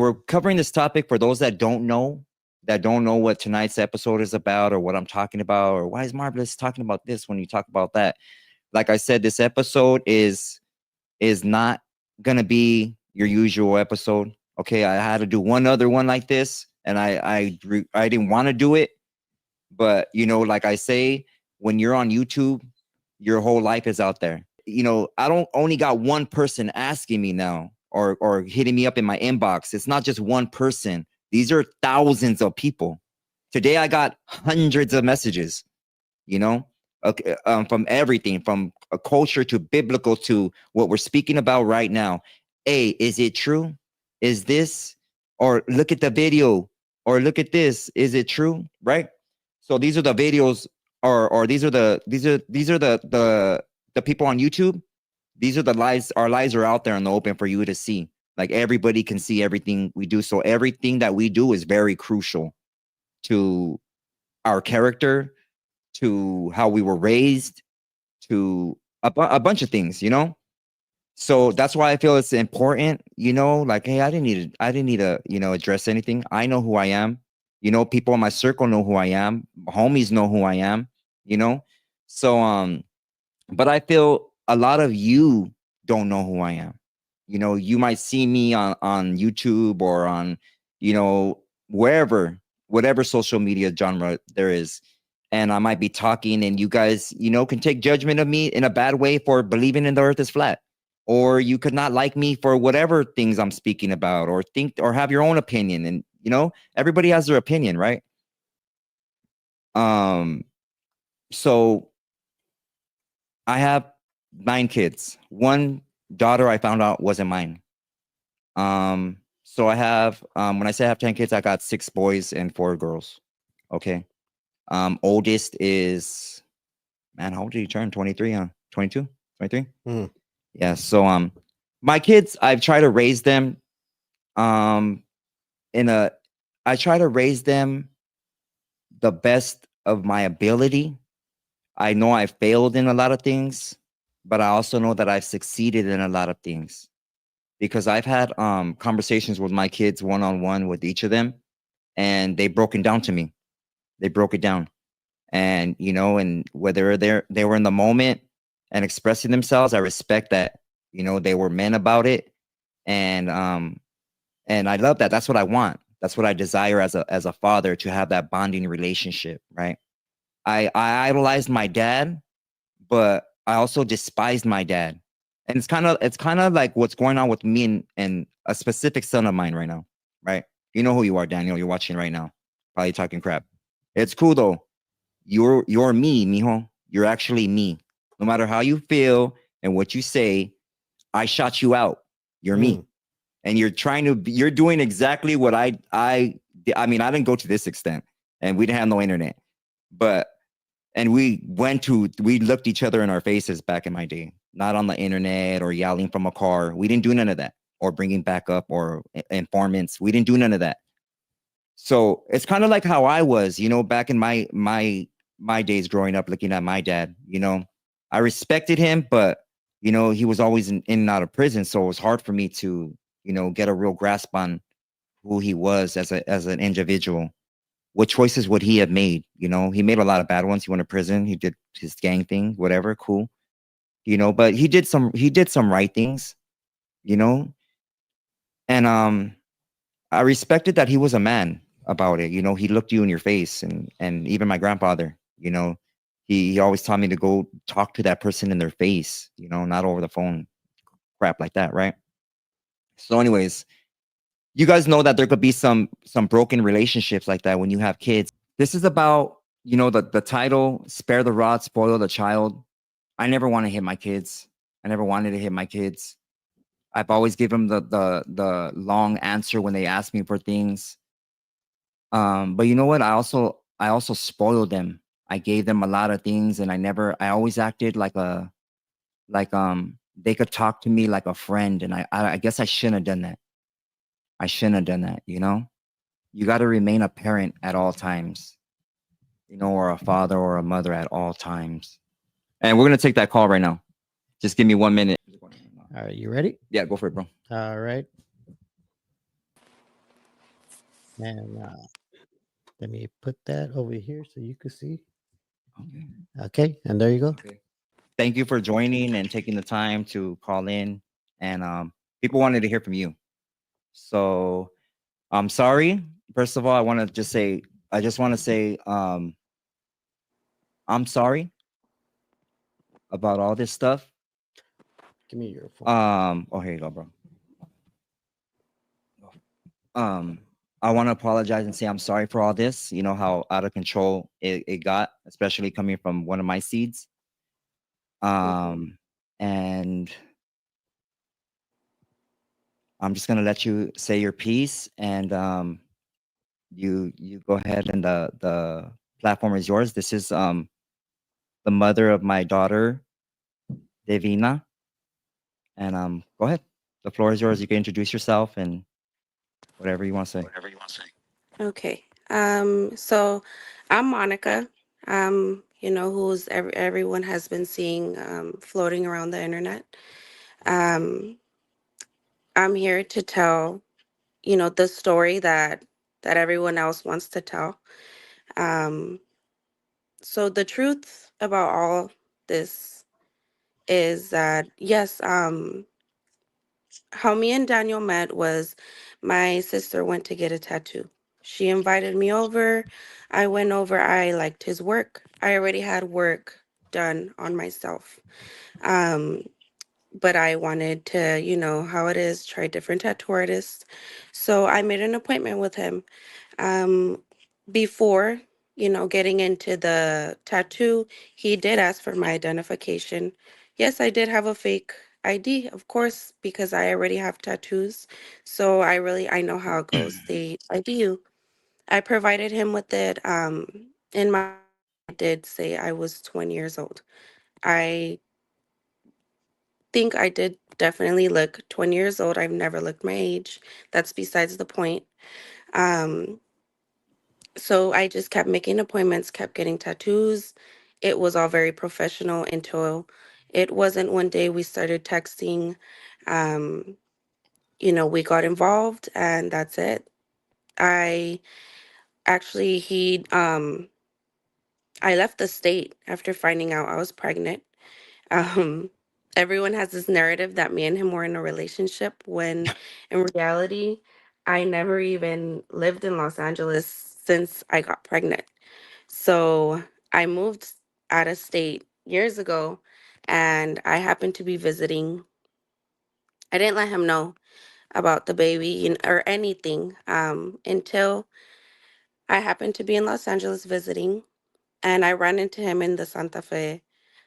We're covering this topic for those that don't know what tonight's episode is about, or what I'm talking about, or why is Marvelous talking about this when you talk about that. Like I said, this episode is not gonna be your usual episode. Okay, I had to do one other one like this, and I didn't want to do it, but like I say, when you're on YouTube, your whole life is out there. I don't only got one person asking me now, or hitting me up in my inbox. It's not just one person. These are thousands of people. Today I got hundreds of messages, okay, from everything from a culture to biblical to what we're speaking about right now. Hey, is it true? Is this, or look at the video, or look at this, is it true? Right? So these are the videos, or these are the people on YouTube. These are the lives. Our lives are out there in the open for you to see. Like, everybody can see everything we do. So everything that we do is very crucial to our character, to how we were raised, to a bunch of things, So that's why I feel it's important, like, hey, I didn't need to, address anything. I know who I am. People in my circle know who I am. Homies know who I am, So, but I feel a lot of you don't know who I am. You might see me on YouTube, or on, wherever, whatever social media genre there is. And I might be talking, and you guys, can take judgment of me in a bad way for believing in the earth is flat. Or you could not like me for whatever things I'm speaking about, or think, or have your own opinion. And, everybody has their opinion, right? So I have 9 kids. One daughter I found out wasn't mine. So I have, when I say I have 10 kids, I got 6 boys and 4 girls. Okay. Oldest is, man, how old did you turn? 23, huh? 22, 23? Yeah. So, my kids, I've tried to raise them, I try to raise them the best of my ability. I know I failed in a lot of things, but I also know that I've succeeded in a lot of things, because I've had conversations with my kids one-on-one with each of them, and they broke it down to me. They broke it down. And, and whether they were in the moment and expressing themselves, I respect that, they were men about it. And I love that. That's what I want. That's what I desire as a father, to have that bonding relationship, right? I idolized my dad, but I also despised my dad. And it's kind of like what's going on with me and a specific son of mine right now, right? You know who you are, Daniel. You're watching right now, probably talking crap. It's cool though. You're me, mijo. You're actually me. No matter how you feel and what you say, I shot you out. You're me. And you're doing exactly what I mean, I didn't go to this extent, and we didn't have no internet, and we looked each other in our faces back in my day, not on the internet or yelling from a car. We didn't do none of that, or bringing backup or informants. We didn't do none of that. So it's kind of like how I was, back in my days growing up, looking at my dad. I respected him, but he was always in and out of prison, so it was hard for me to get a real grasp on who he was as an individual. What choices would he have made? He made a lot of bad ones. He went to prison. He did his gang thing, whatever, cool. But he did some right things, and I respected that he was a man about it. He looked you in your face, and even my grandfather, he always taught me to go talk to that person in their face, not over the phone, crap like that, right? So anyways, you guys know that there could be some broken relationships like that when you have kids. This is about, the title, spare the rod, spoil the child. I never want to hit my kids. I never wanted to hit my kids. I've always given them the long answer when they ask me for things. But you know what? I also spoiled them. I gave them a lot of things, and I always acted like they could talk to me like a friend, and I guess I shouldn't have done that. I shouldn't have done that, You got to remain a parent at all times, or a father or a mother at all times. And we're going to take that call right now. Just give me 1 minute. All right, you ready? Yeah, go for it, bro. All right. And let me put that over here so you can see. Okay. Okay, and there you go. Okay. Thank you for joining and taking the time to call in. And people wanted to hear from you. So I'm sorry. First of all, I just want to say, I'm sorry about all this stuff. Give me your phone. Oh, here you go, bro. Um, I want to apologize and say I'm sorry for all this. You know how out of control it got, especially coming from one of my seeds. Hmm. And I'm just gonna let you say your piece, and you go ahead, and the platform is yours. This is the mother of my daughter, Devina, and go ahead. The floor is yours. You can introduce yourself and whatever you want to say. Okay. So I'm Monica. Who's everyone has been seeing floating around the internet. Um, I'm here to tell, the story that everyone else wants to tell. Um, so the truth about all this is that yes, how me and Daniel met was my sister went to get a tattoo. She invited me over. I went over. I liked his work. I already had work done on myself. Um, but I wanted to, how it is, try different tattoo artists. So I made an appointment with him. Um, Before, getting into the tattoo, he did ask for my identification. Yes, I did have a fake ID, of course, because I already have tattoos. So I know how it goes. They ID you. I provided him with it. In my ID, I did say I was 20 years old. I think I did definitely look 20 years old. I've never looked my age. That's besides the point. Um, So I just kept making appointments, kept getting tattoos. It was all very professional until it wasn't one day we started texting. Um, we got involved and that's it. I actually I left the state after finding out I was pregnant. Um Everyone has this narrative that me and him were in a relationship when in reality I never even lived in Los Angeles since I got pregnant. So I moved out of state years ago and I happened to be visiting. I didn't let him know about the baby or anything until I happened to be in Los Angeles visiting and I ran into him in the Santa Fe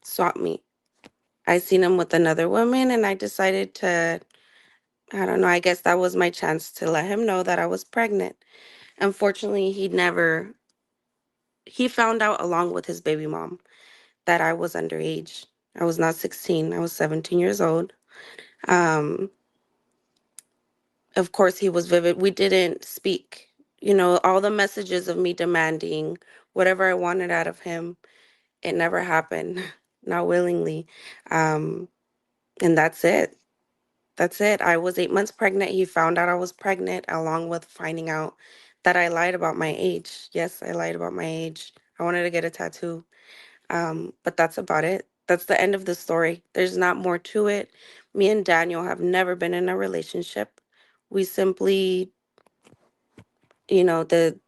swap meet. I seen him with another woman and I decided to, I don't know, I guess that was my chance to let him know that I was pregnant. Unfortunately, he found out along with his baby mom that I was underage. I was not 16, I was 17 years old. Um, of course, he was vivid. We didn't speak. All the messages of me demanding whatever I wanted out of him, it never happened, not willingly. Um, and that's it. That's it. I was 8 months pregnant. He found out I was pregnant, along with finding out that I lied about my age. Yes, I lied about my age. I wanted to get a tattoo. But that's about it. That's the end of the story. There's not more to it. Me and Daniel have never been in a relationship. We simply, the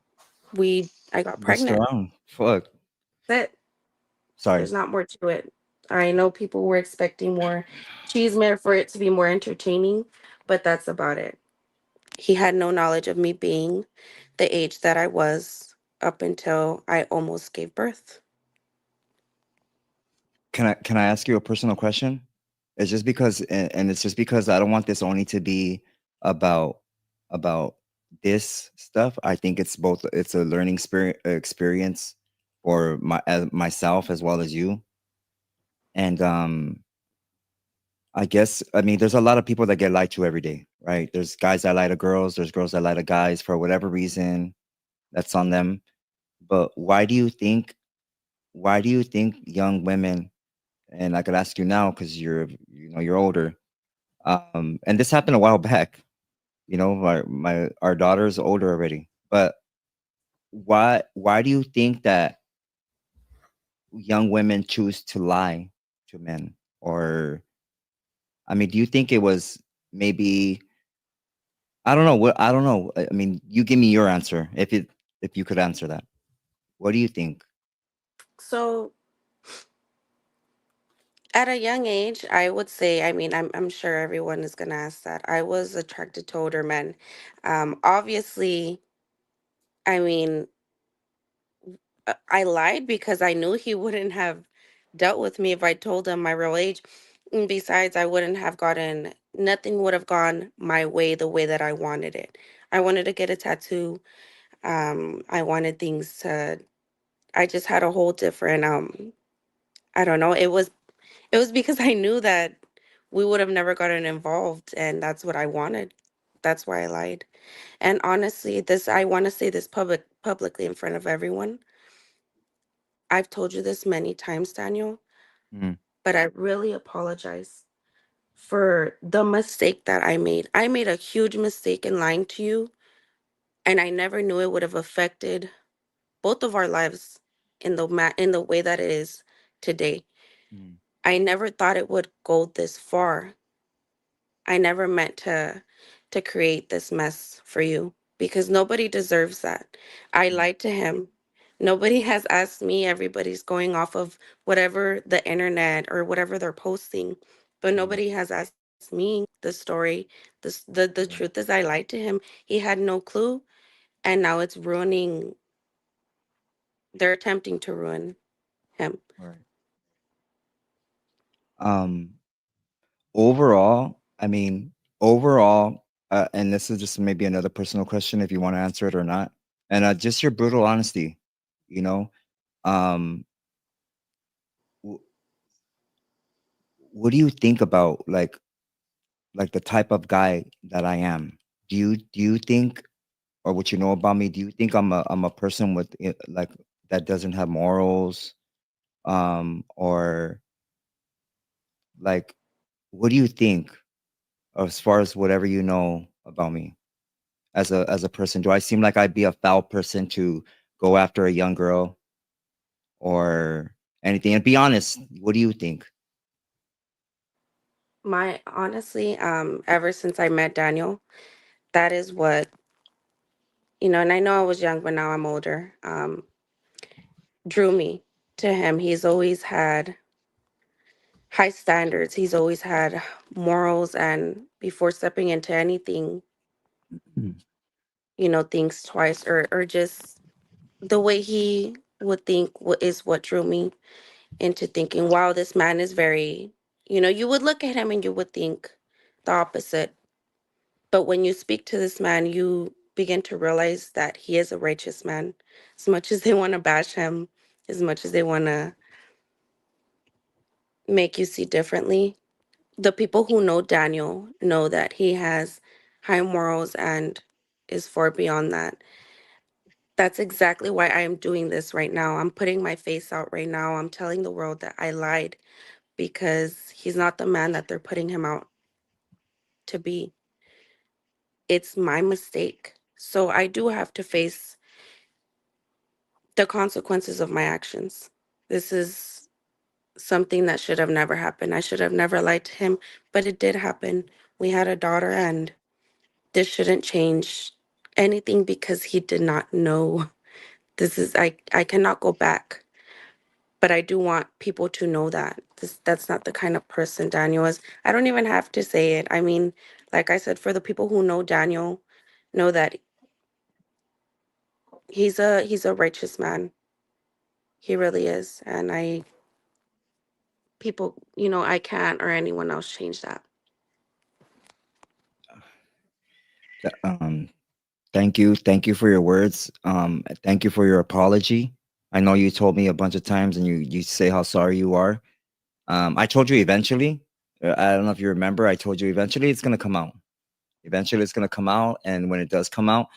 we I got Messed pregnant. around. Fuck. That's it. Sorry. There's not more to it. I know people were expecting more cheeseman for it to be more entertaining, but that's about it. He had no knowledge of me being the age that I was up until I almost gave birth. Can I ask you a personal question? It's just because, and it's just because I don't want this only to be about about this stuff. I think it's both. It's a learning experience for myself as well as you. And I guess, I mean, there's a lot of people that get lied to every day, right? There's guys that lie to girls. There's girls that lie to guys for whatever reason. That's on them. But Why do you think young women? And I could ask you now because you're older. And this happened a while back. Our daughter's older already. But why do you think that young women choose to lie to men? Or I mean, do you think it was maybe I don't know what I don't know. I mean, you give me your answer if you could answer that. What do you think? So at a young age, I would say, I mean, I'm sure everyone is gonna ask that. I was attracted to older men. Obviously, I mean, I lied because I knew he wouldn't have dealt with me if I told him my real age. And besides, I wouldn't have gotten, nothing would have gone my way the way that I wanted it. I wanted to get a tattoo. I wanted things to, I just had a whole different, I don't know. It was because I knew that we would have never gotten involved, and that's what I wanted. That's why I lied. And honestly, this I want to say this publicly in front of everyone. I've told you this many times, Daniel, Mm, but I really apologize for the mistake that I made. I made a huge mistake in lying to you, and I never knew it would have affected both of our lives in the way that it is today. mm, I never thought it would go this far. I never meant to create this mess for you because nobody deserves that. I mm, lied to him. Nobody has asked me. Everybody's going off of whatever the internet or whatever they're posting, but mm, nobody has asked me the story. The right, truth is I lied to him. He had no clue, and now it's ruining. They're attempting to ruin him. right. Um, overall, I mean, overall, and this is just maybe another personal question if you want to answer it or not, and just your brutal honesty, you know, um, w- what do you think about like the type of guy that I am? Do you think, or what you know about me? Do you think I'm a person with like that doesn't have morals, or like what do you think as far as whatever you know about me as a person? Do I seem like I'd be a foul person to go after a young girl or anything? And be honest, what do you think? My honestly, ever since I met Daniel, that is what and I know I was young, but now I'm older. Drew me to him. He's always had high standards. He's always had morals, and before stepping into anything, Mm, thinks twice, or just the way he would think is what drew me into thinking, wow, this man is very, you would look at him and you would think the opposite. But when you speak to this man, you begin to realize that he is a righteous man. As much as they want to bash him, as much as they want to make you see differently, the people who know Daniel know that he has high morals and is far beyond that. That's exactly why I am doing this right now. I'm putting my face out right now. I'm telling the world that I lied because he's not the man that they're putting him out to be. It's my mistake. So I do have to face the consequences of my actions. This is something that should have never happened. I should have never lied to him, but it did happen. We had a daughter, and this shouldn't change anything because he did not know. I cannot go back, but I do want people to know that that's not the kind of person Daniel is. I don't even have to say it. I mean, like I said, for the people who know Daniel, know that he's a righteous man. He really is, and I can't or anyone else change that. Um, thank you for your words. Thank you for your apology. I know you told me a bunch of times, and you say how sorry you are. I told you eventually. I don't know if you remember. I told you eventually it's gonna come out. Eventually it's gonna come out, and when it does come out,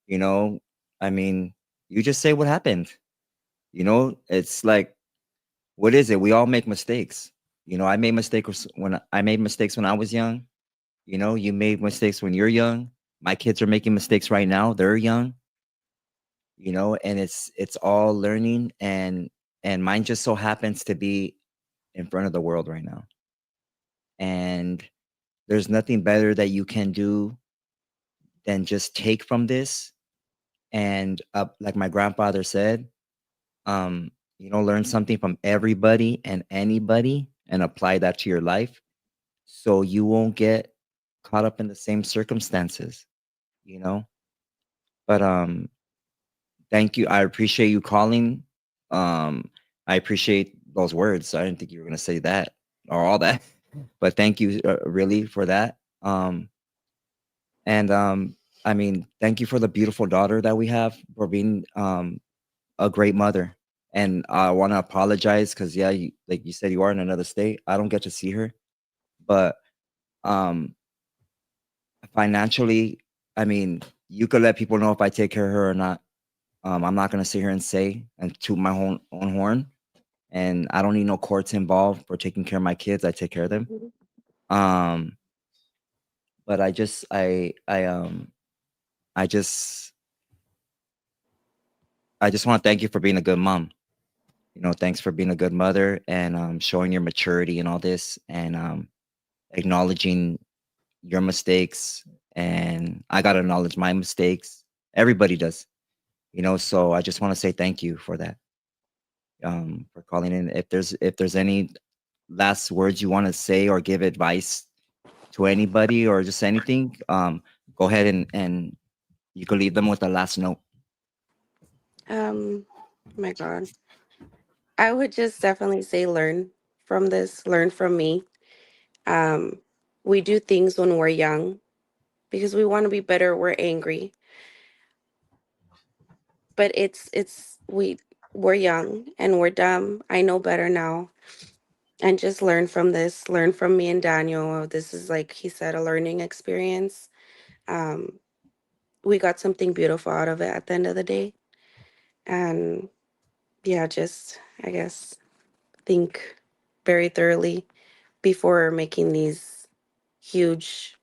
you know, I mean, you just say what happened. It's like, what is it? We all make mistakes. I made mistakes when I was young. You made mistakes when you're young. My kids are making mistakes right now. They're young. you know, and it's all learning, and mine just so happens to be in front of the world right now. And there's nothing better that you can do than just take from this and like my grandfather said, you know, learn something from everybody and anybody and apply that to your life so you won't get caught up in the same circumstances, you know. But thank you. I appreciate you calling. I appreciate those words. I didn't think you were going to say that or all that. But thank you really for that. And I mean, thank you for the beautiful daughter that we have, for being a great mother. And I want to apologize because yeah, like you said, you are in another state. I don't get to see her, but um financially, I mean, you could let people know if I take care of her or not. I'm not gonna sit here and say and toot my own horn. And I don't need no courts involved for taking care of my kids. I take care of them. Mhm. Um, but I just want to thank you for being a good mom. You know, thanks for being a good mother and showing your maturity and all this, and acknowledging your mistakes. And I gotta acknowledge my mistakes. Everybody does, you know. So I just want to say thank you for that. For calling in. If there's any last words you want to say or give advice to anybody or just anything, go ahead and you can leave them with the last note. Oh my God. I would just definitely say learn from this, learn from me. Um, we do things when we're young because we want to be better. We're angry, but we're young and we're dumb. I know better now. And just learn from this, learn from me and Daniel. This is, like he said, a learning experience. Um, we got something beautiful out of it at the end of the day. And yeah, just, I guess, think very thoroughly before making these huge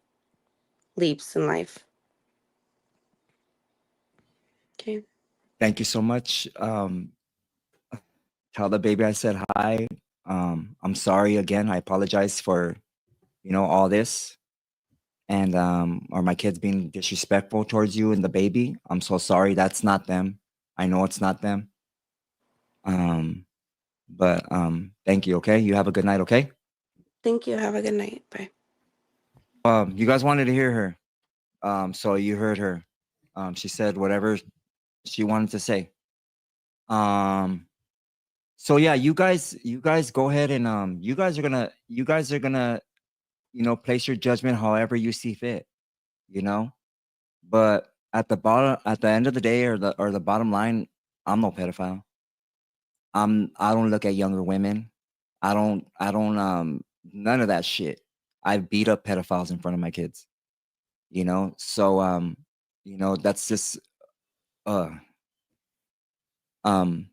leaps in life. Okay. Thank you so much. Tell the baby I said hi. I'm sorry again. I apologize for, you know, all this, and or my kids being disrespectful towards you and the baby. I'm so sorry. That's not them. I know it's not them. Um, but thank you. Okay, you have a good night. Okay. Thank you. Have a good night. Bye. You guys wanted to hear her. So you heard her. She said whatever she wanted to say. Um, so yeah, you guys go ahead and you guys are gonna, you know, place your judgment however you see fit, you know. But at the end of the day, or the bottom line, I'm no pedophile. I don't look at younger women. I don't none of that shit. I beat up pedophiles in front of my kids, you know. So you know, that's just uh um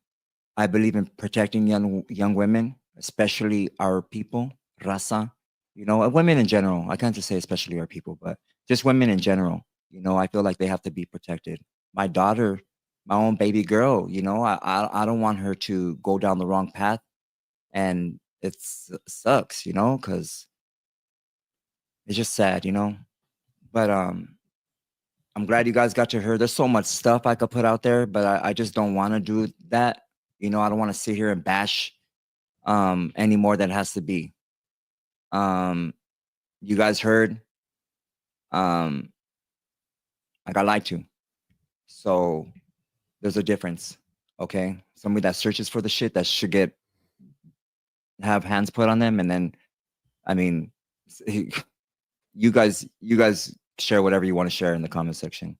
I believe in protecting young women, especially our people, raza. You know, women in general. I can't just say especially our people, but just women in general. You know, I feel like they have to be protected. My daughter, my own baby girl. You know, I don't want her to go down the wrong path, and it sucks. You know, because it's just sad. You know, but I'm glad you guys got to hear. There's so much stuff I could put out there, but I just don't want to do that. You know, I don't want to sit here and bash any more than it has to be. Um, you guys heard, um, I got lied to. So there's a difference. Okay. Somebody that searches for the shit that should have hands put on them. And then, I mean, you guys share whatever you want to share in the comment section.